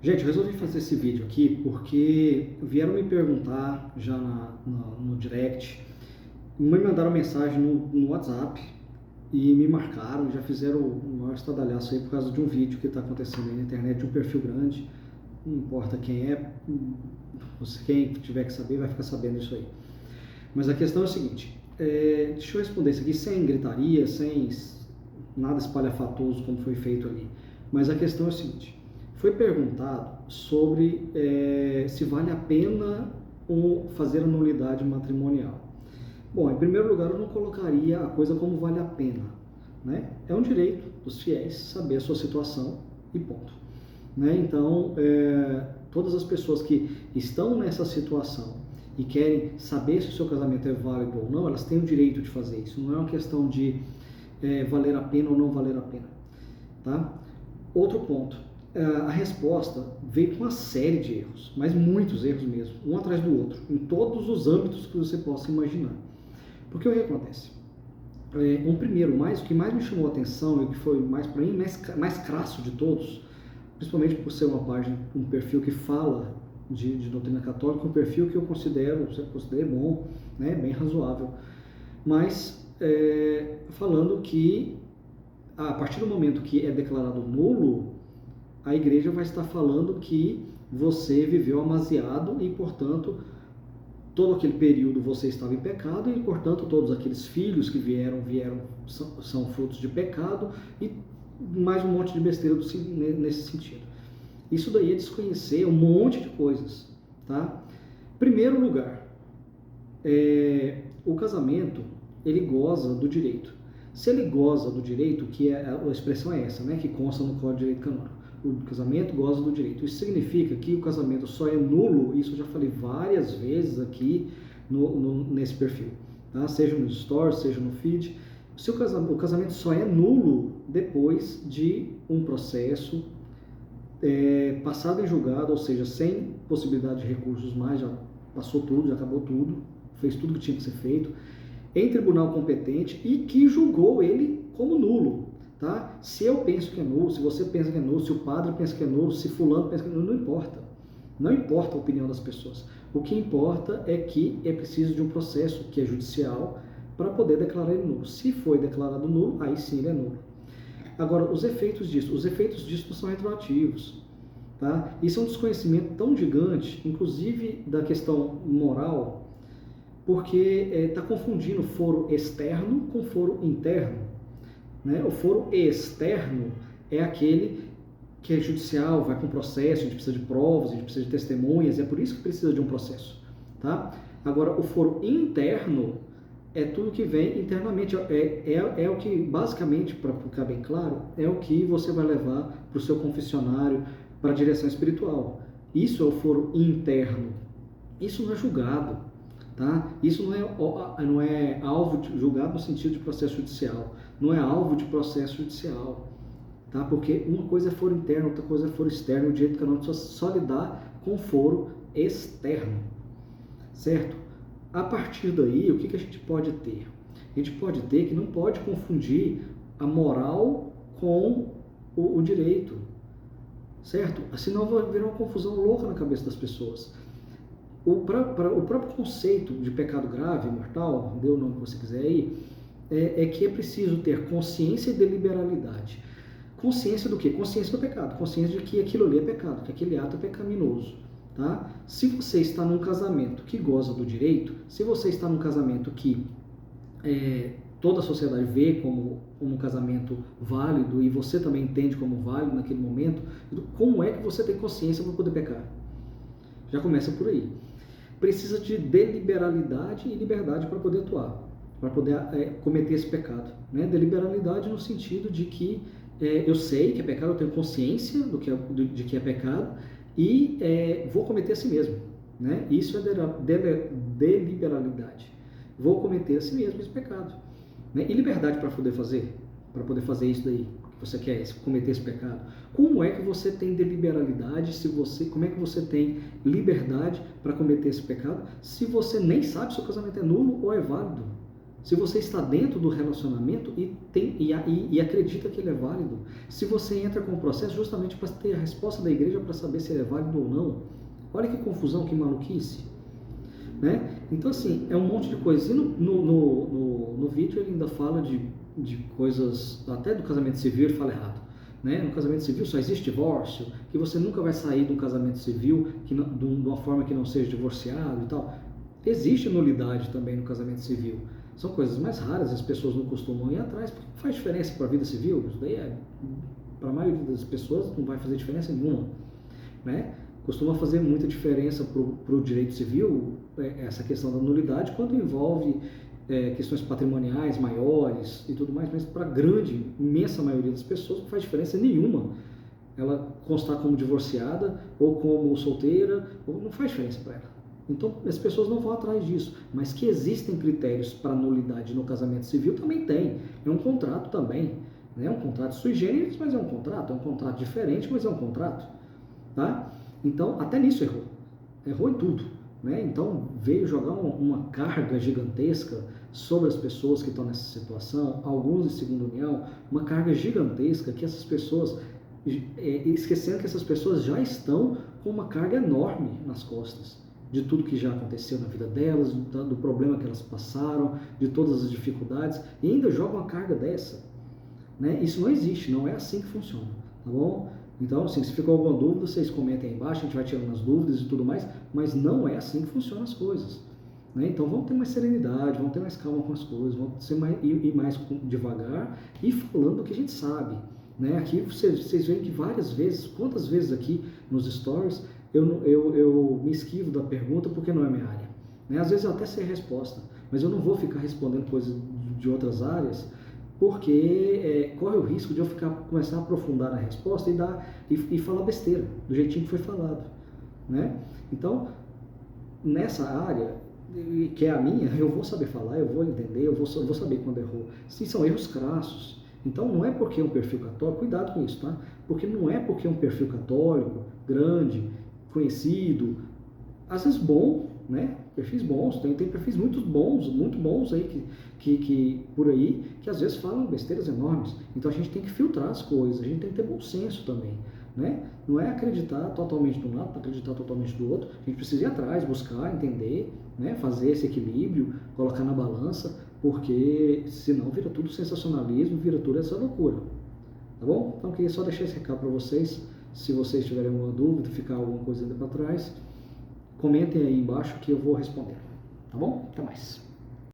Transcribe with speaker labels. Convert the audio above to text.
Speaker 1: Gente, eu resolvi fazer esse vídeo aqui porque vieram me perguntar já no direct, me mandaram mensagem no WhatsApp e me marcaram, já fizeram um maior estardalhaço aí por causa de um vídeo que está acontecendo aí na internet de um perfil grande. Não importa quem é, quem tiver que saber vai ficar sabendo isso aí. Mas a questão é o seguinte, deixa eu responder isso aqui sem gritaria, sem nada espalhafatoso como foi feito ali. Mas a questão é o seguinte, foi perguntado sobre se vale a pena fazer a nulidade matrimonial. Bom, em primeiro lugar, eu não colocaria a coisa como vale a pena, né? É um direito dos fiéis saber a sua situação e ponto. Né? Então, todas as pessoas que estão nessa situação e querem saber se o seu casamento é válido ou não, elas têm o direito de fazer isso. Não é uma questão de valer a pena ou não valer a pena. Tá? Outro ponto. A resposta veio com uma série de erros, mas muitos erros mesmo, um atrás do outro, em todos os âmbitos que você possa imaginar. Porque o que acontece? O que mais me chamou a atenção e o que foi mais para mim mais crasso de todos, principalmente por ser uma página, um perfil que fala de doutrina católica, um perfil que eu considerei bom, né, bem razoável, mas falando que a partir do momento que é declarado nulo, a igreja vai estar falando que você viveu amaziado e, portanto, todo aquele período você estava em pecado e, portanto, todos aqueles filhos que vieram são frutos de pecado e mais um monte de besteira nesse sentido. Isso daí é desconhecer um monte de coisas, tá? Primeiro lugar, o casamento, ele goza do direito. Se ele goza do direito, a expressão é essa, né, que consta no Código de Direito Canônico, o casamento goza do direito. Isso significa que o casamento só é nulo, isso eu já falei várias vezes aqui nesse perfil, tá? Seja no stories, seja no feed. O casamento só é nulo depois de um processo passado em julgado, ou seja, sem possibilidade de recursos mais, já passou tudo, já acabou tudo, fez tudo que tinha que ser feito, em tribunal competente e que julgou ele como nulo. Tá? Se eu penso que é nulo, se você pensa que é nulo, se o padre pensa que é nulo, se fulano pensa que é nulo, não importa. Não importa a opinião das pessoas. O que importa é que é preciso de um processo que é judicial para poder declarar ele nulo. Se foi declarado nulo, aí sim ele é nulo. Agora, os efeitos disso não são retroativos. Tá? Isso é um desconhecimento tão gigante, inclusive da questão moral, porque está confundindo foro externo com foro interno. Né? O foro externo é aquele que é judicial, vai com processo, a gente precisa de provas, a gente precisa de testemunhas, é por isso que precisa de um processo. Tá? Agora, o foro interno é tudo que vem internamente, é o que, basicamente, para ficar bem claro, é o que você vai levar para o seu confessionário, para a direção espiritual. Isso é o foro interno. Isso não é julgado. Tá? Isso não é alvo de julgado no sentido de processo judicial, não é alvo de processo judicial, tá? Porque uma coisa é foro interno, outra coisa é foro externo, o direito canônico só lidar com foro externo, certo? A partir daí, o que a gente pode ter? A gente pode ter que não pode confundir a moral com o direito, certo? Senão vai virar uma confusão louca na cabeça das pessoas. O próprio conceito de pecado grave, mortal, dê o nome que você quiser aí, é que é preciso ter consciência e deliberalidade. Consciência do quê? Consciência do pecado. Consciência de que aquilo ali é pecado, que aquele ato é pecaminoso. Tá? Se você está num casamento que goza do direito, se você está num casamento que toda a sociedade vê como um casamento válido e você também entende como válido naquele momento, como é que você tem consciência para poder pecar? Já começa por aí. Precisa de deliberalidade e liberdade para poder atuar, para poder cometer esse pecado. Né? Deliberalidade no sentido de que eu sei que é pecado, eu tenho consciência de que é pecado e vou cometer a si mesmo. Né? Isso é deliberalidade. Vou cometer a si mesmo esse pecado. Né? E liberdade para poder fazer isso daí que você quer, cometer esse pecado. Como é que você tem deliberalidade, como é que você tem liberdade para cometer esse pecado, se você nem sabe se o casamento é nulo ou é válido? Se você está dentro do relacionamento e acredita que ele é válido. Se você entra com o processo justamente para ter a resposta da igreja para saber se ele é válido ou não. Olha que confusão, que maluquice. Né? Então, assim, é um monte de coisa. E no vídeo ele ainda fala de coisas, até do casamento civil ele fala errado. Né? No casamento civil só existe divórcio, que você nunca vai sair de um casamento civil de uma forma que não seja divorciado e tal. Existe nulidade também no casamento civil. São coisas mais raras, as pessoas não costumam ir atrás, porque não faz diferença para a vida civil. Isso daí para a maioria das pessoas não vai fazer diferença nenhuma. Né? Costuma fazer muita diferença para o direito civil essa questão da nulidade quando envolve questões patrimoniais maiores e tudo mais, mas para a grande, imensa maioria das pessoas não faz diferença nenhuma ela constar como divorciada ou como solteira, ou não faz diferença para ela. Então as pessoas não vão atrás disso, mas que existem critérios para nulidade no casamento civil também tem, é um contrato também, né? É um contrato sui generis, mas é um contrato diferente, mas é um contrato, tá? Então até nisso errou em tudo. Né? Então veio jogar uma carga gigantesca sobre as pessoas que estão nessa situação, alguns de segunda união, uma carga gigantesca que essas pessoas, esquecendo que essas pessoas já estão com uma carga enorme nas costas, de tudo que já aconteceu na vida delas, do problema que elas passaram, de todas as dificuldades, e ainda joga uma carga dessa. Né? Isso não existe, não é assim que funciona, tá bom? Então, assim, se ficou alguma dúvida, vocês comentem aí embaixo, a gente vai tirando as dúvidas e tudo mais, mas não é assim que funcionam as coisas. Né? Então, vamos ter mais serenidade, vamos ter mais calma com as coisas, vamos ir mais devagar e falando do que a gente sabe. Né? Aqui vocês veem que várias vezes, quantas vezes aqui nos stories, eu me esquivo da pergunta porque não é minha área. Né? Às vezes eu até sei a resposta, mas eu não vou ficar respondendo coisas de outras áreas, porque corre o risco de eu começar a aprofundar na resposta e falar besteira, do jeitinho que foi falado. Né? Então, nessa área, que é a minha, eu vou saber falar, eu vou entender, eu vou saber quando errou. Sim, são erros crassos. Então, não é porque é um perfil católico, cuidado com isso, tá? Porque não é porque é um perfil católico, grande, conhecido, às vezes bom, né? Perfis bons, tem perfis muito bons aí que por aí, que às vezes falam besteiras enormes. Então a gente tem que filtrar as coisas, a gente tem que ter bom senso também, né? Não é acreditar totalmente de um lado, acreditar totalmente do outro. A gente precisa ir atrás, buscar, entender, né? Fazer esse equilíbrio, colocar na balança, porque senão vira tudo sensacionalismo, vira tudo essa loucura. Tá bom? Então eu queria só deixar esse recado para vocês. Se vocês tiverem alguma dúvida, ficar alguma coisa ainda para trás, comentem aí embaixo que eu vou responder. Tá bom? Até mais.